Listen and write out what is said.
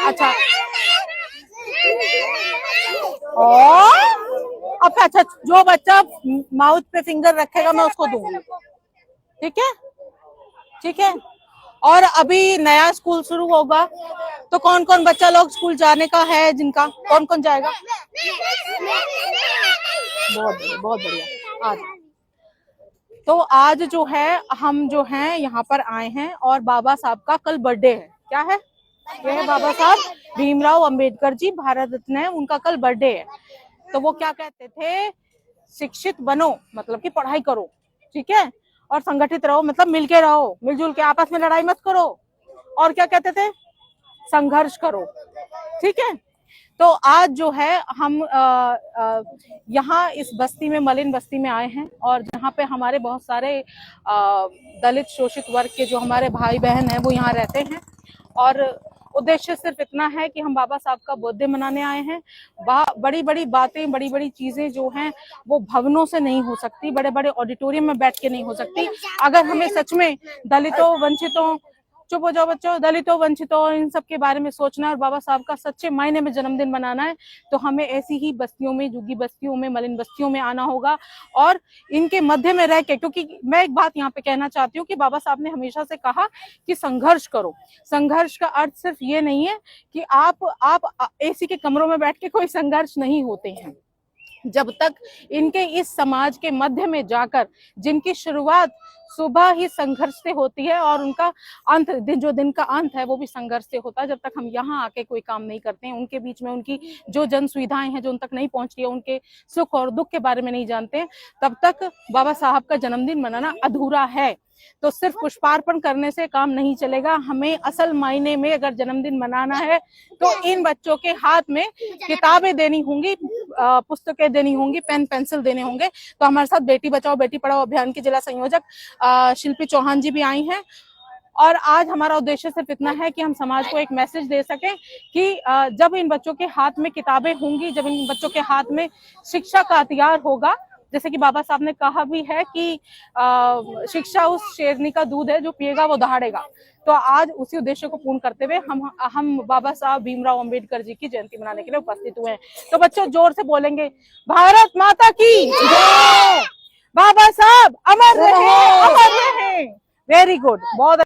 अच्छा और अच्छा, जो बच्चा माउथ पे फिंगर रखेगा मैं उसको दूंगी, ठीक है? ठीक है। और अभी नया स्कूल शुरू होगा, तो कौन कौन बच्चा लोग स्कूल जाने का है, जिनका कौन कौन जाएगा? बहुत बढ़िया, बहुत बढ़िया। आज तो आज जो है हम जो हैं यहाँ पर आए हैं और बाबा साहब का कल बर्थडे है। क्या है? ये है बाबा साहब भीमराव अंबेडकर जी, भारत रत्न है, उनका कल बर्थडे है। तो वो क्या कहते थे? शिक्षित बनो, मतलब कि पढ़ाई करो, ठीक है, और संगठित रहो, मतलब मिलके रहो, मिलजुल के, आपस में लड़ाई मत करो, और क्या कहते थे? संघर्ष करो, ठीक है। तो आज जो है हम यहाँ इस बस्ती में, मलिन बस्ती में आए हैं, और जहाँ पे हमारे बहुत सारे दलित शोषित वर्ग के जो हमारे भाई बहन हैं वो यहाँ रहते हैं, और उद्देश्य सिर्फ इतना है कि हम बाबा साहब का बर्थडे मनाने आए हैं। बड़ी बड़ी बातें, बड़ी बड़ी चीजें जो हैं वो भवनों से नहीं हो सकती, बड़े बड़े ऑडिटोरियम में बैठ के नहीं हो सकती। अगर हमें सच में दलितों, वंचितों, चुप हो जाओ बच्चों, दलितों, वंचितों, इन सब के बारे में सोचना है और बाबा साहब का सच्चे मायने में जन्मदिन मनाना है, तो हमें ऐसी ही बस्तियों में, झुग्गी बस्तियों में, मलिन बस्तियों में आना होगा और इनके मध्य में रह के, क्योंकि मैं एक बात यहाँ पे कहना चाहती हूँ कि बाबा साहब ने हमेशा से कहा कि संघर्ष करो। संघर्ष का अर्थ सिर्फ ये नहीं है कि आप एसी के कमरों में बैठ के कोई संघर्ष नहीं होते हैं। जब तक इनके इस समाज के मध्य में जाकर, जिनकी शुरुआत सुबह ही संघर्ष से होती है और उनका अंत, जो दिन का अंत है वो भी संघर्ष से होता है, जब तक हम यहाँ आके कोई काम नहीं करते हैं, उनके बीच में उनकी जो जन सुविधाएं हैं जो उन तक नहीं पहुंचती है, उनके सुख और दुख के बारे में नहीं जानते हैं, तब तक बाबा साहब का जन्मदिन मनाना अधूरा है। तो सिर्फ पुष्पार्पण करने से काम नहीं चलेगा, हमें असल मायने में अगर जन्मदिन मनाना है तो इन बच्चों के हाथ में किताबें देनी होंगी, पुस्तकें देनी होंगी, पेन पेंसिल देने होंगे। तो हमारे साथ बेटी बचाओ बेटी पढ़ाओ अभियान की जिला संयोजक शिल्पी चौहान जी भी आई हैं, और आज हमारा उद्देश्य सिर्फ इतना है कि हम समाज को एक मैसेज दे सकें कि जब इन बच्चों के हाथ में किताबें होंगी, जब इन बच्चों के हाथ में शिक्षा का हथियार होगा, जैसे कि बाबा साहब ने कहा भी है कि शिक्षा उस शेरनी का दूध है जो पिएगा वो दहाड़ेगा। तो आज उसी उद्देश्य को पूर्ण करते हुए हम बाबा साहब भीमराव अंबेडकर जी की जयंती मनाने के लिए उपस्थित हुए हैं। तो बच्चों जोर से बोलेंगे, भारत माता की जय, बाबा साहब अमर रहे, अमर रहे। वेरी गुड, बहुत